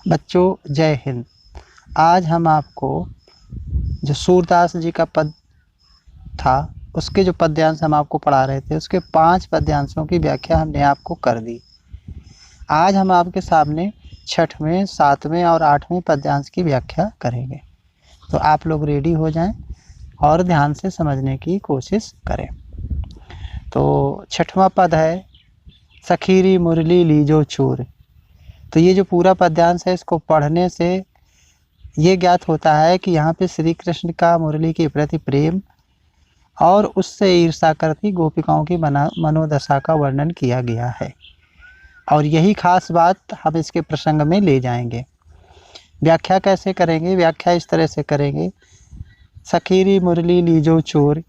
बच्चों जय हिंद। आज हम आपको जो सूरदास जी का पद था उसके जो पद्यांश हम आपको पढ़ा रहे थे उसके 5 पद्यांशों की व्याख्या हमने आपको कर दी। आज हम आपके सामने 6वें, 7वें और 8वें पद्यांश की व्याख्या करेंगे। तो आप लोग रेडी हो जाएं और ध्यान से समझने की कोशिश करें। तो 6वां पद है सखीरी मुरली लीजो चूर। तो ये जो पूरा पद्यांश है इसको पढ़ने से ये ज्ञात होता है कि यहाँ पे श्री कृष्ण का मुरली के प्रति प्रेम और उससे ईर्षा करती गोपिकाओं की मनोदशा का वर्णन किया गया है। और यही खास बात हम इसके प्रसंग में ले जाएंगे। व्याख्या कैसे करेंगे? व्याख्या इस तरह से करेंगे, सखीरी मुरली लीजो चोर।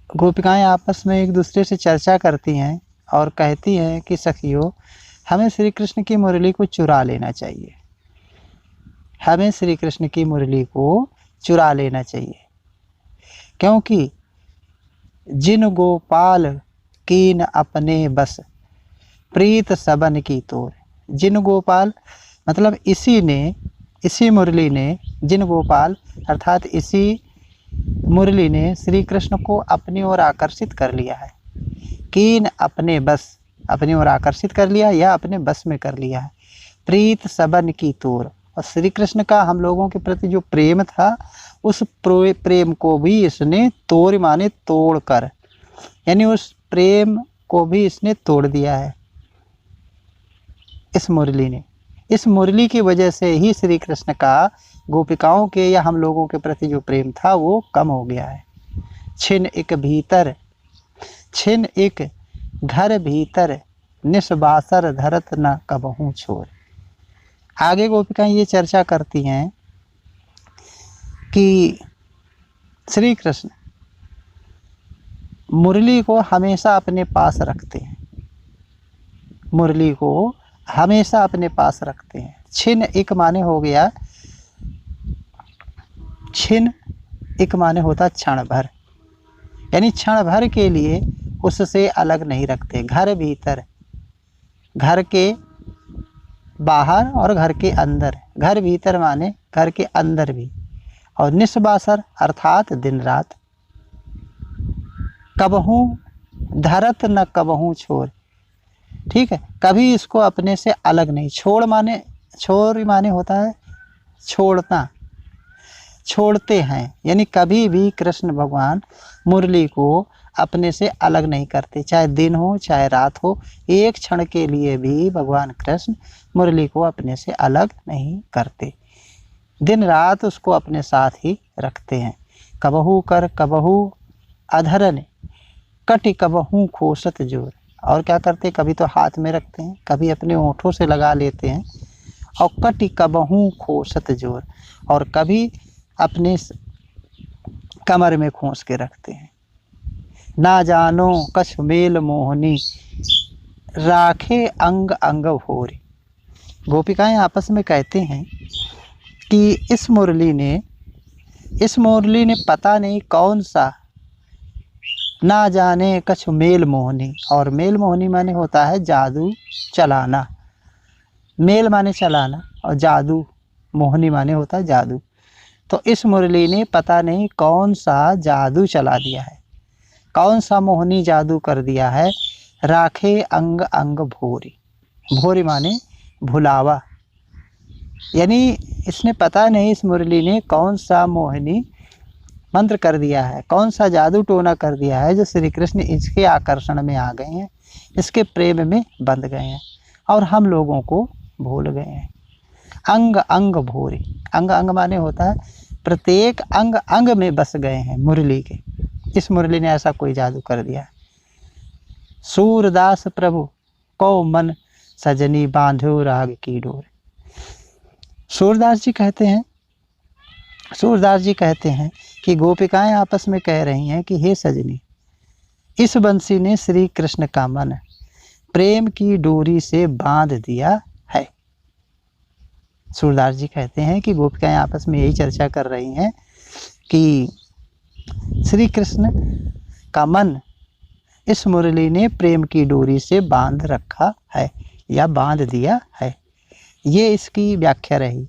गोपिकाएं आपस में एक दूसरे से चर्चा करती हैं और कहती हैं कि सखियों, हमें श्री कृष्ण की मुरली को चुरा लेना चाहिए, हमें श्री कृष्ण की मुरली को चुरा लेना चाहिए, क्योंकि जिन गोपाल कीन अपने बस प्रीत सबन की तोर। जिन गोपाल मतलब इसी मुरली ने, जिन गोपाल अर्थात इसी मुरली ने श्री कृष्ण को अपनी ओर आकर्षित कर लिया है। कीन अपने बस, अपनी ओर आकर्षित कर लिया या अपने बस में कर लिया है। प्रीत सबन की तोर, और श्री कृष्ण का हम लोगों के प्रति जो प्रेम था उस प्रेम को भी इसने तोड़ माने तोड़ कर, यानी उस प्रेम को भी इसने तोड़ दिया है इस मुरली ने। इस मुरली की वजह से ही श्री कृष्ण का गोपिकाओं के या हम लोगों के प्रति जो प्रेम था वो कम हो गया है। छिन एक भीतर, छिन एक घर भीतर निस्बासर धरत न कबहूँ छोर। आगे गोपिकाएं ये चर्चा करती हैं कि श्री कृष्ण मुरली को हमेशा अपने पास रखते हैं, मुरली को हमेशा अपने पास रखते हैं। छिन एक माने हो गया, छिन एक माने होता क्षण भर, यानी क्षण भर के लिए उससे अलग नहीं रखते। घर भीतर, घर के बाहर और घर के अंदर, घर भीतर माने घर के अंदर भी, और निस्बासर अर्थात दिन रात। कबहूँ धरत न कबहूँ छोर, ठीक है, कभी इसको अपने से अलग नहीं। छोड़ माने होता है छोड़ना, छोड़ते हैं, यानी कभी भी कृष्ण भगवान मुरली को अपने से अलग नहीं करते, चाहे दिन हो चाहे रात हो, एक क्षण के लिए भी भगवान कृष्ण मुरली को अपने से अलग नहीं करते, दिन रात उसको अपने साथ ही रखते हैं। कबहू कर कबहू अधरन कटि कबहू खोसत जोर। और क्या करते, कभी तो हाथ में रखते हैं, कभी अपने होठों से लगा लेते हैं, और कटि कबहू खोसत जोर, और कभी अपने कमर में खोस के रखते हैं। ना जानो कछ मेल मोहनी राखे अंग अंग भोरी। गोपिकाएं आपस में कहते हैं कि इस मुरली ने पता नहीं कौन सा, ना जाने कछ मेल मोहनी, और मेल मोहनी माने होता है जादू चलाना, मेल माने चलाना और जादू, मोहनी माने होता है जादू। तो इस मुरली ने पता नहीं कौन सा जादू चला दिया है, कौन सा मोहनी जादू कर दिया है। राखे अंग अंग भोरी, भोरी माने भुलावा, यानी इसने पता नहीं इस मुरली ने कौन सा मोहिनी मंत्र कर दिया है, कौन सा जादू टोना कर दिया है जो श्री कृष्ण इसके आकर्षण में आ गए हैं, इसके प्रेम में बंध गए हैं और हम लोगों को भूल गए हैं। अंग अंग भोरी, अंग अंग माने होता है प्रत्येक अंग अंग में बस गए हैं मुरली के। इस मुरली ने ऐसा कोई जादू कर दिया है। सूरदास प्रभु को मन सजनी बांधो राग की डोर। सूरदास जी कहते हैं कि गोपिकाएं आपस में कह रही हैं कि हे सजनी, इस बंसी ने श्री कृष्ण का मन प्रेम की डोरी से बांध दिया है। सूरदास जी कहते हैं कि गोपिकाएं आपस में यही चर्चा कर रही हैं कि श्री कृष्ण का मन इस मुरली ने प्रेम की डोरी से बांध रखा है या बांध दिया है। ये इसकी व्याख्या रही।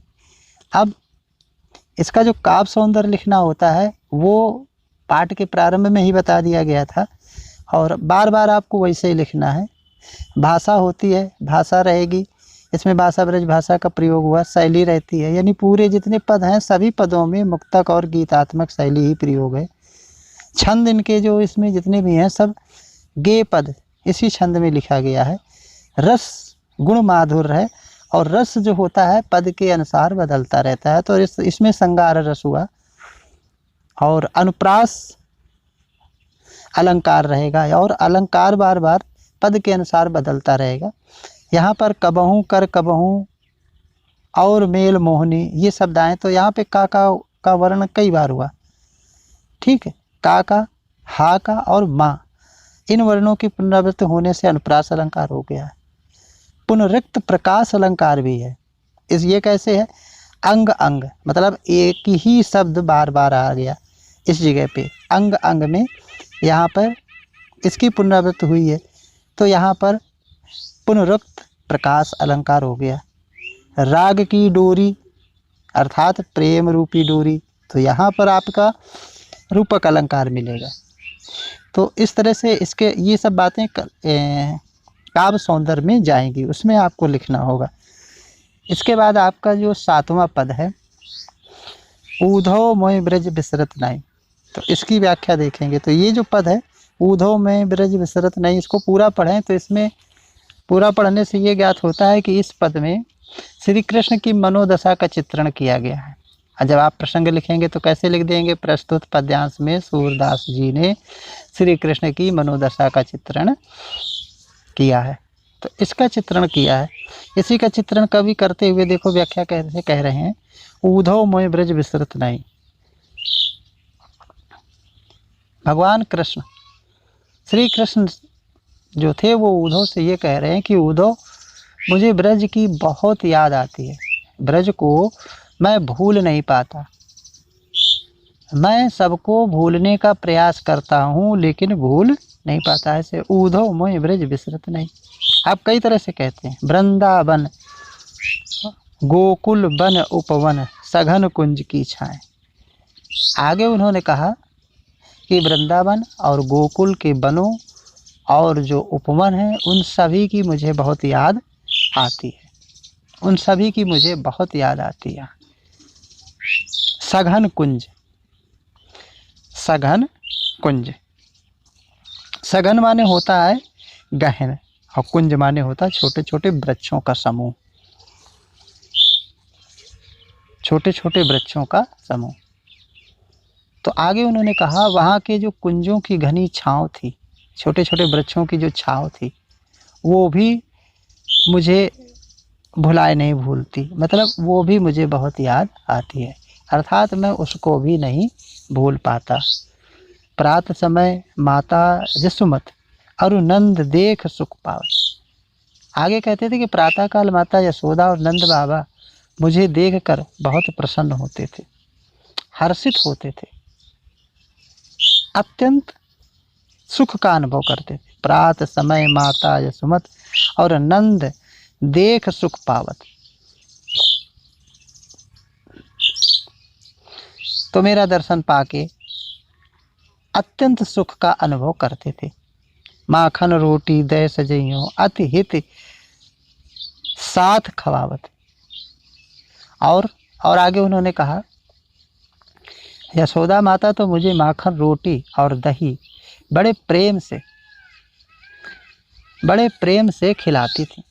अब इसका जो काव्य सौंदर्य लिखना होता है वो पाठ के प्रारंभ में ही बता दिया गया था और बार बार आपको वैसे ही लिखना है। भाषा होती है, भाषा रहेगी, इसमें भाषा ब्रज भाषा का प्रयोग हुआ, शैली रहती है, यानी पूरे जितने पद हैं सभी पदों में मुक्तक और गीतात्मक शैली ही प्रयोग है। छंद इनके जो इसमें जितने भी हैं सब गे पद इसी छंद में लिखा गया है। रस गुण माधुर्य है और रस जो होता है पद के अनुसार बदलता रहता है, तो इसमें श्रृंगार रस हुआ और अनुप्रास अलंकार रहेगा और अलंकार बार बार पद के अनुसार बदलता रहेगा। यहाँ पर कबहूँ कर कबहूँ और मेल मोहनी ये शब्द आए तो यहाँ पे का वर्ण कई बार हुआ। ठीक है, का हा का और माँ इन वर्णों की पुनरावृत्ति होने से अनुप्रास अलंकार हो गया है। पुनरुक्त प्रकाश अलंकार भी है। ये कैसे है? अंग अंग मतलब एक ही शब्द बार बार आ गया इस जगह पे, अंग अंग में यहाँ पर इसकी पुनरावृत्ति हुई है तो यहाँ पर पुनरुक्त प्रकाश अलंकार हो गया। राग की डोरी अर्थात प्रेम रूपी डोरी, तो यहाँ पर आपका रूपक अलंकार मिलेगा। तो इस तरह से इसके ये सब बातें काव्य सौंदर्य में जाएंगी, उसमें आपको लिखना होगा। इसके बाद आपका जो 7वां पद है, ऊधो मोय ब्रज बिसरत नहीं, तो इसकी व्याख्या देखेंगे। तो ये जो पद है ऊधो मोय ब्रज बिसरत नहीं, इसको पूरा पढ़ें तो इसमें पूरा पढ़ने से ये ज्ञात होता है कि इस पद में श्री कृष्ण की मनोदशा का चित्रण किया गया है। और जब आप प्रसंग लिखेंगे तो कैसे लिख देंगे? प्रस्तुत पद्यांश में सूरदास जी ने श्री कृष्ण की मनोदशा का चित्रण किया है, तो इसका चित्रण किया है। इसी का चित्रण कवि करते हुए देखो व्याख्या कैसे कह रहे हैं, ऊधो मोय ब्रज बिसरत नहीं। भगवान कृष्ण श्री कृष्ण जो थे वो ऊधो से ये कह रहे हैं कि ऊधो मुझे ब्रज की बहुत याद आती है, ब्रज को मैं भूल नहीं पाता, मैं सबको भूलने का प्रयास करता हूँ लेकिन भूल नहीं पाता। ऐसे ऊधो मोय ब्रज बिसरत नहीं आप कई तरह से कहते हैं। वृंदावन गोकुल वन उपवन सघन कुंज की छाएं। आगे उन्होंने कहा कि वृंदावन और गोकुल के वनों और जो उपवन हैं उन सभी की मुझे बहुत याद आती है, उन सभी की मुझे बहुत याद आती है। सघन कुंज, सघन कुंज, सघन माने होता है गहन और कुंज माने होता है छोटे छोटे वृक्षों का समूह, छोटे छोटे वृक्षों का समूह। तो आगे उन्होंने कहा वहाँ के जो कुंजों की घनी छाँव थी, छोटे छोटे वृक्षों की जो छाँव थी वो भी मुझे भुलाए नहीं भूलती, मतलब वो भी मुझे बहुत याद आती है, अर्थात मैं उसको भी नहीं भूल पाता। प्रात समय माता जसुमत अरु नंद देख सुख पावत। आगे कहते थे कि प्रातःकाल माता यशोदा और नंद बाबा मुझे देखकर बहुत प्रसन्न होते थे, हर्षित होते थे, अत्यंत सुख का अनुभव करते थे। प्रात समय माता यशुमत और नंद देख सुख पावत, तो मेरा दर्शन पाके अत्यंत सुख का अनुभव करते थे। माखन रोटी दय सजइयों अति हित साथ खवावत। और आगे उन्होंने कहा यशोदा माता तो मुझे माखन रोटी और दही बड़े प्रेम से खिलाती थी।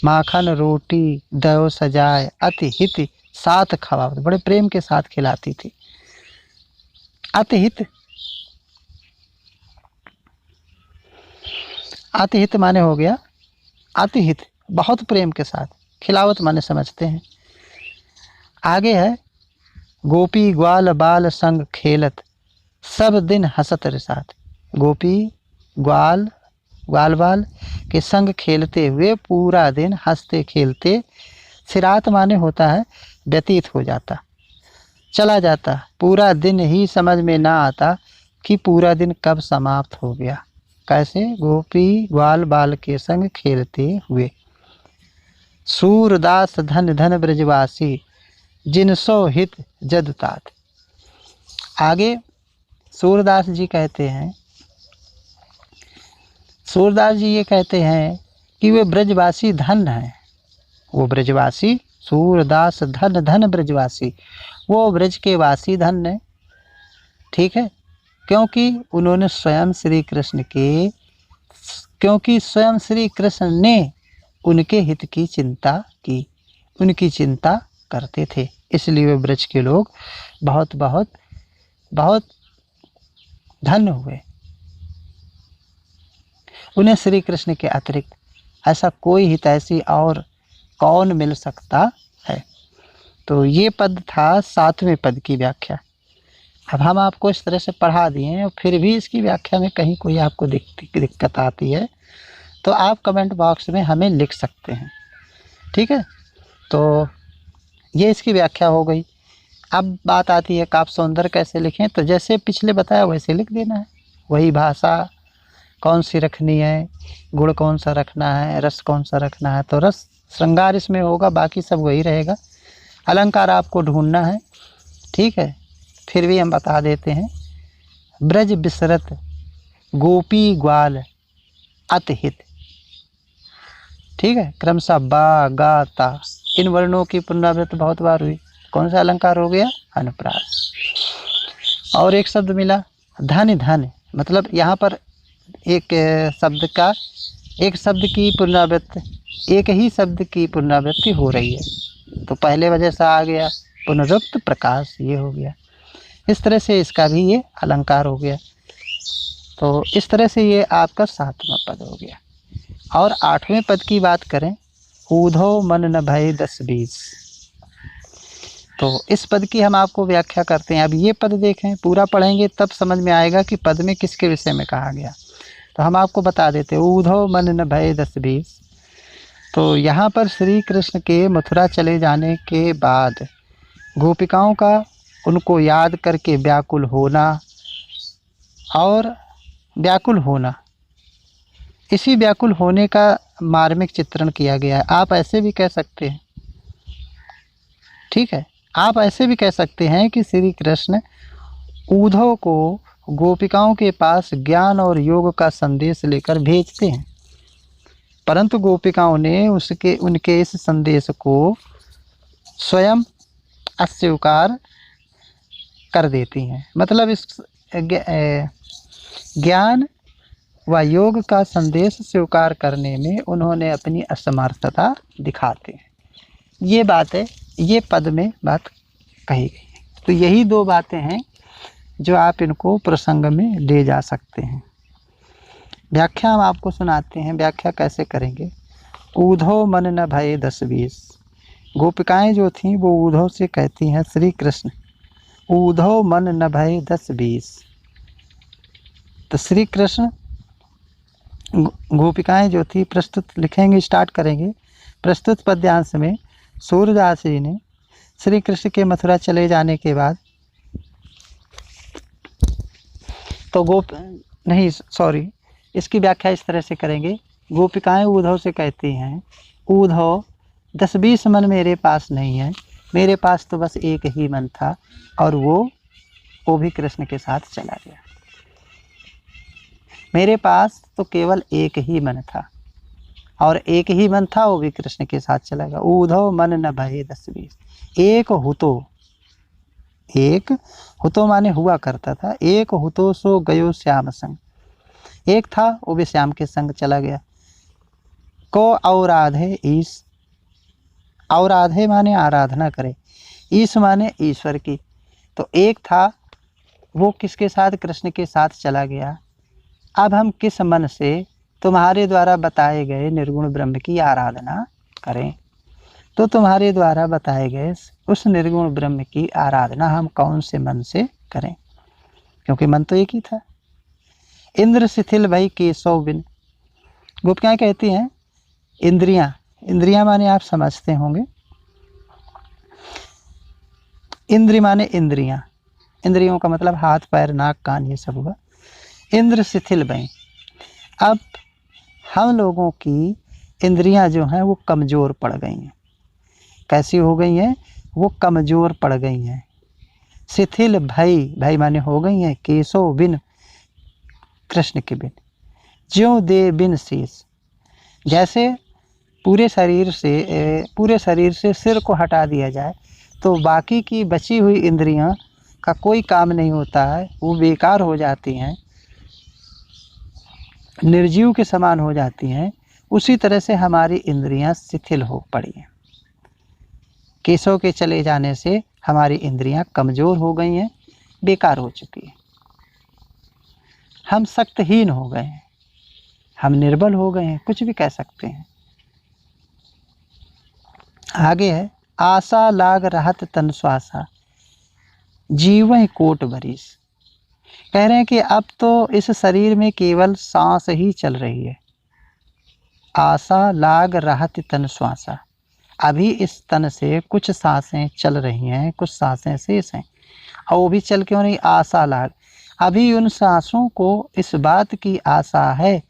माखन रोटी दयो सजाए अति हित साथ खवावत, बड़े प्रेम के साथ खिलाती थी। अतिहित, अतिहित माने हो गया अतिहित, बहुत प्रेम के साथ, खिलावत माने समझते हैं। आगे है गोपी ग्वाल बाल संग खेलत सब दिन हंसत रिसात। गोपी ग्वाल बाल के संग खेलते हुए पूरा दिन हंसते खेलते, सिरात माने होता है व्यतीत हो जाता, चला जाता, पूरा दिन ही समझ में ना आता कि पूरा दिन कब समाप्त हो गया। कैसे? गोपी ग्वाल बाल के संग खेलते हुए। सूरदास धन धन ब्रजवासी, जिनसो हित जदुतात। आगे सूरदास जी कहते हैं, सूरदास जी ये कहते हैं कि वे ब्रजवासी धन हैं। वो ब्रजवासी, सूरदास धन धन ब्रजवासी, वो ब्रज के वासी धन है। ठीक है, क्योंकि उन्होंने स्वयं श्री कृष्ण के, क्योंकि स्वयं श्री कृष्ण ने उनके हित की चिंता की, उनकी चिंता करते थे, इसलिए वे ब्रज के लोग बहुत बहुत बहुत धन्य हुए। उन्हें श्री कृष्ण के अतिरिक्त ऐसा कोई हितैषी और कौन मिल सकता है। तो ये पद था 7वें पद की व्याख्या। अब हम आपको इस तरह से पढ़ा दिए हैं और फिर भी इसकी व्याख्या में कहीं कोई आपको दिक्कत आती है तो आप कमेंट बॉक्स में हमें लिख सकते हैं। ठीक है, तो ये इसकी व्याख्या हो गई। अब बात आती है काव्य सौंदर्य कैसे लिखें। तो जैसे पिछले बताया वैसे लिख देना है। वही भाषा कौन सी रखनी है, गुण कौन सा रखना है, रस कौन सा रखना है। तो रस श्रृंगार इसमें होगा, बाकी सब वही रहेगा। अलंकार आपको ढूंढना है। ठीक है, फिर भी हम बता देते हैं। ब्रज बिसरत गोपी ग्वाल अतहित। ठीक है, क्रमशः बा गा ता इन वर्णों की पुनरावृत्ति बहुत बार हुई। कौन सा अलंकार हो गया? अनुप्रास। और एक शब्द मिला धन धन, मतलब यहाँ पर एक शब्द का, एक शब्द की पुनरावृत्ति, एक ही शब्द की पुनरावृत्ति हो रही है। तो पहले वजह से आ गया पुनरुक्त प्रकाश, ये हो गया। इस तरह से इसका भी ये अलंकार हो गया। तो इस तरह से ये आपका 7वां पद हो गया। और 8वें पद की बात करें, ऊधो मन न भय 10-20। तो इस पद की हम आपको व्याख्या करते हैं। अब ये पद देखें, पूरा पढ़ेंगे तब समझ में आएगा कि पद में किसके विषय में कहा गया। तो हम आपको बता देते हैं, ऊधो मन न भय 10-20। तो यहाँ पर श्री कृष्ण के मथुरा चले जाने के बाद गोपिकाओं का उनको याद करके व्याकुल होना और व्याकुल होना, इसी व्याकुल होने का मार्मिक चित्रण किया गया है। आप ऐसे भी कह सकते हैं, ठीक है, आप ऐसे भी कह सकते हैं कि श्री कृष्ण उद्धव को गोपिकाओं के पास ज्ञान और योग का संदेश लेकर भेजते हैं, परंतु गोपिकाओं ने उनके इस संदेश को स्वयं अस्वीकार कर देती हैं। मतलब इस ज्ञान व योग का संदेश स्वीकार करने में उन्होंने अपनी असमर्थता दिखाते हैं। ये बात है, ये पद में बात कही गई है। तो यही 2 बातें हैं जो आप इनको प्रसंग में ले जा सकते हैं। व्याख्या हम आपको सुनाते हैं। व्याख्या कैसे करेंगे? ऊधो मन न भय 10-20। गोपिकाएं जो थीं वो ऊधव से कहती हैं, श्री कृष्ण ऊधो मन न भय 10-20। तो श्री कृष्ण, गोपिकाएं जो थी, प्रस्तुत लिखेंगे, स्टार्ट करेंगे। प्रस्तुत पद्यांश में सूरदास जी ने श्री कृष्ण के मथुरा चले जाने के बाद तो इसकी व्याख्या इस तरह से करेंगे। गोपिकाएं उद्धव से कहती हैं, उद्धव 10-20 मन मेरे पास नहीं है, मेरे पास तो बस एक ही मन था और वो भी कृष्ण के साथ चला गया। मेरे पास तो केवल एक ही मन था और एक ही मन था, वो भी कृष्ण के साथ चला गया। उद्धव मन न भय 10-20। एक हुतो माने हुआ करता था, एक हुतो सो गयो श्याम संग। एक था, वो भी श्याम के संग चला गया। को औराधे ईश, औराधे माने आराधना करे, ईश माने ईश्वर की। तो एक था, वो किसके साथ? कृष्ण के साथ चला गया। अब हम किस मन से तुम्हारे द्वारा बताए गए निर्गुण ब्रह्म की आराधना करें? तो तुम्हारे द्वारा बताए गए उस निर्गुण ब्रह्म की आराधना हम कौन से मन से करें? क्योंकि मन तो एक ही था। इंद्र शिथिल भई केशव बिन। गोपिकाएं कहती हैं, इंद्रियां, इंद्रियां माने आप समझते होंगे, इंद्र माने इंद्रियां, इंद्रियों का मतलब हाथ पैर नाक कान ये सब हुआ। इंद्र शिथिल भई, अब हम लोगों की इंद्रियां जो हैं वो कमज़ोर पड़ गई हैं। कैसी हो गई हैं? वो कमज़ोर पड़ गई हैं। शिथिल भई, भई माने हो गई हैं, केशों बिन, कृष्ण के बिन, ज्यों दे बिन शीस। जैसे पूरे शरीर से सिर को हटा दिया जाए तो बाकी की बची हुई इंद्रियां का कोई काम नहीं होता है, वो बेकार हो जाती हैं, निर्जीव के समान हो जाती हैं। उसी तरह से हमारी इंद्रियां शिथिल हो पड़ी हैं। केशों के चले जाने से हमारी इंद्रियां कमज़ोर हो गई हैं, बेकार हो चुकी हैं। हम शक्तिहीन हो गए हैं, हम निर्बल हो गए हैं, कुछ भी कह सकते हैं। आगे है, आशा लाग रहत तन श्वासा, जीवन कोट बरिस। कह रहे हैं कि अब तो इस शरीर में केवल सांस ही चल रही है। आशा लाग रहत तन श्वासा, अभी इस तन से कुछ सांसें चल रही हैं, कुछ सांसें शेष हैं। और वो भी चल क्यों नहीं? आशा लाग, अभी उन सांसों को इस बात की आशा है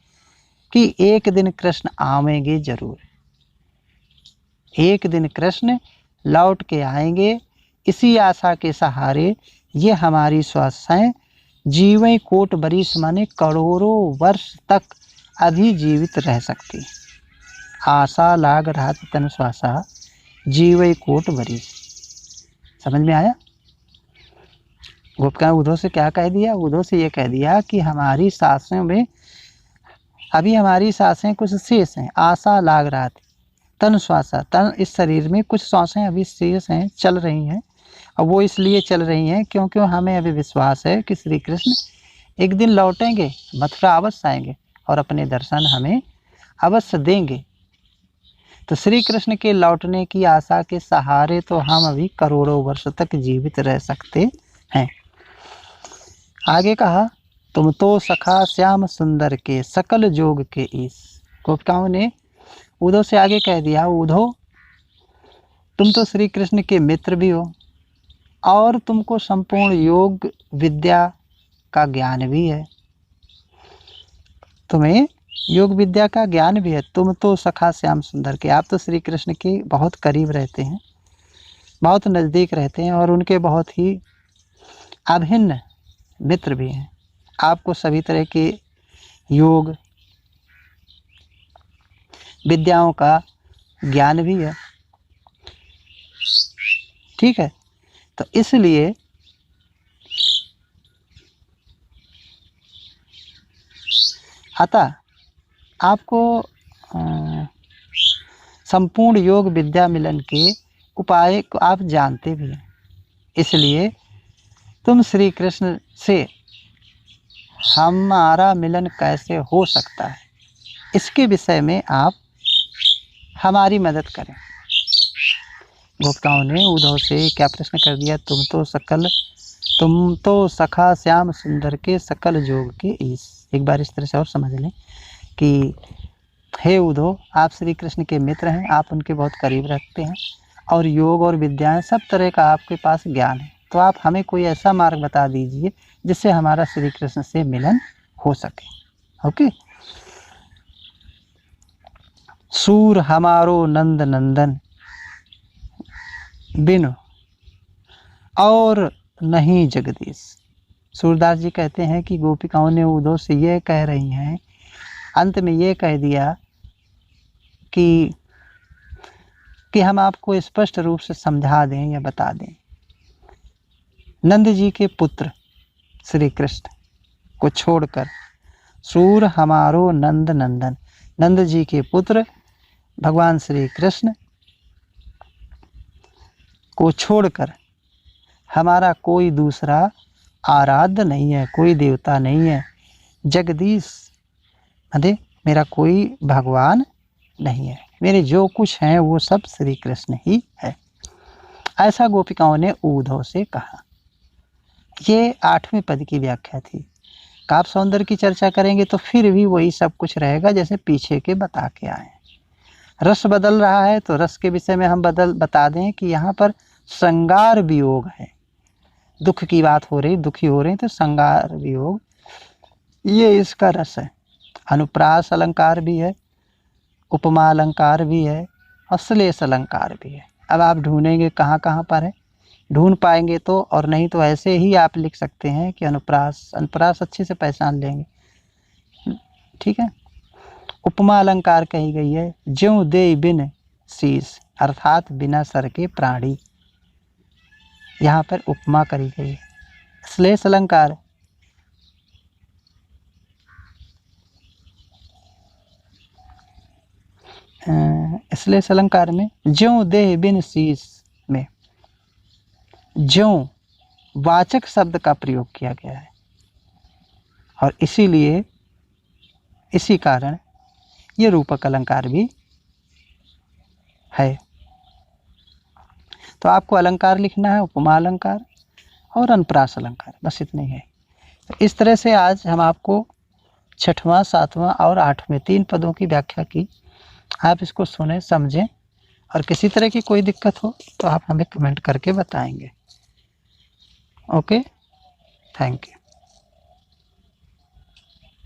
कि एक दिन कृष्ण आवेंगे जरूर, एक दिन कृष्ण लौट के आएंगे। इसी आशा के सहारे ये हमारी श्वासाएं जीवन कोट बरिस माने करोड़ों वर्ष तक अभी जीवित रह सकती। आशा लाग रहत तन श्वासा, जीवन कोट बरिस। समझ में आया? गोपिका उद्धव से क्या कह दिया? उद्धव से ये कह दिया कि हमारी सांसों में अभी हमारी सांसें कुछ शेष हैं। आशा लाग रहा थी तन श्वासा, तन इस शरीर में कुछ सांसें अभी शेष हैं, चल रही हैं। और वो इसलिए चल रही हैं क्योंकि हमें अभी विश्वास है कि श्री कृष्ण एक दिन लौटेंगे, मथुरा अवश्य आएंगे और अपने दर्शन हमें अवश्य देंगे। तो श्री कृष्ण के लौटने की आशा के सहारे तो हम अभी करोड़ों वर्ष तक जीवित रह सकते हैं। आगे कहा, तुम तो सखा श्याम सुंदर के सकल जोग के ईश। गोपिकाओं ने उद्धव से आगे कह दिया, उद्धव तुम तो श्री कृष्ण के मित्र भी हो और तुमको संपूर्ण योग विद्या का ज्ञान भी है, तुम्हें योग विद्या का ज्ञान भी है। तुम तो सखा श्याम सुंदर के, आप तो श्री कृष्ण के बहुत करीब रहते हैं, बहुत नज़दीक रहते हैं और उनके बहुत ही अभिन्न मित्र भी हैं। आपको सभी तरह के योग विद्याओं का ज्ञान भी है, ठीक है। तो इसलिए अतः आपको संपूर्ण योग विद्या मिलन के उपाय को आप जानते भी हैं, इसलिए तुम श्री कृष्ण से हमारा मिलन कैसे हो सकता है, इसके विषय में आप हमारी मदद करें। गोपिकाओं ने उद्धव से क्या प्रश्न कर दिया? तुम तो सखा श्याम सुंदर के सकल जोग के ईश। एक बार इस तरह से और समझ लें कि हे उद्धव, आप श्री कृष्ण के मित्र हैं, आप उनके बहुत करीब रखते हैं और योग और विद्याएं सब तरह का आपके पास ज्ञान है। तो आप हमें कोई ऐसा मार्ग बता दीजिए जिससे हमारा श्री कृष्ण से मिलन हो सके। ओके। सूर हमारो नंद नंदन बिनु और नहीं जगदीश। सूरदास जी कहते हैं कि गोपिकाओं ने उद्धव से ये कह रही हैं, अंत में ये कह दिया कि हम आपको स्पष्ट रूप से समझा दें या बता दें। नंद जी के पुत्र श्री कृष्ण को छोड़कर, सूर हमारो नंद नंदन, नंद जी के पुत्र भगवान श्री कृष्ण को छोड़कर हमारा कोई दूसरा आराध्य नहीं है, कोई देवता नहीं है। जगदीश अरे मेरा कोई भगवान नहीं है, मेरे जो कुछ हैं वो सब श्री कृष्ण ही है। ऐसा गोपिकाओं ने उद्धव से कहा। ये 8वें पद की व्याख्या थी। काव्य सौंदर्य की चर्चा करेंगे तो फिर भी वही सब कुछ रहेगा जैसे पीछे के बता के आए। रस बदल रहा है तो रस के विषय में हम बता दें कि यहाँ पर श्रृंगार वियोग है। दुख की बात हो रही, दुखी हो रहे हैं तो श्रृंगार वियोग ये इसका रस है। अनुप्रास अलंकार भी है, उपमा अलंकार भी है और श्लेष अलंकार भी है। अब आप ढूंढेंगे कहाँ कहाँ पर है, ढूंढ पाएंगे तो, और नहीं तो ऐसे ही आप लिख सकते हैं कि अनुप्रास, अनुप्रास अच्छे से पहचान लेंगे। ठीक है। उपमा अलंकार कही गई है, ज्यों दे बिन शीस, अर्थात बिना सर के प्राणी, यहाँ पर उपमा करी गई है। श्लेष अलंकार श्लेष अलंकार में ज्यों देह बिन शीस में ज्यों वाचक शब्द का प्रयोग किया गया है, और इसीलिए इसी कारण ये रूपक अलंकार भी है। तो आपको अलंकार लिखना है, उपमा अलंकार और अनुप्रास अलंकार, बस इतने ही है। तो इस तरह से आज हम आपको छठवां, सातवां और आठवें 3 पदों की व्याख्या की। आप इसको सुने, समझें, और किसी तरह की कोई दिक्कत हो तो आप हमें कमेंट करके बताएंगे। Okay, thank you.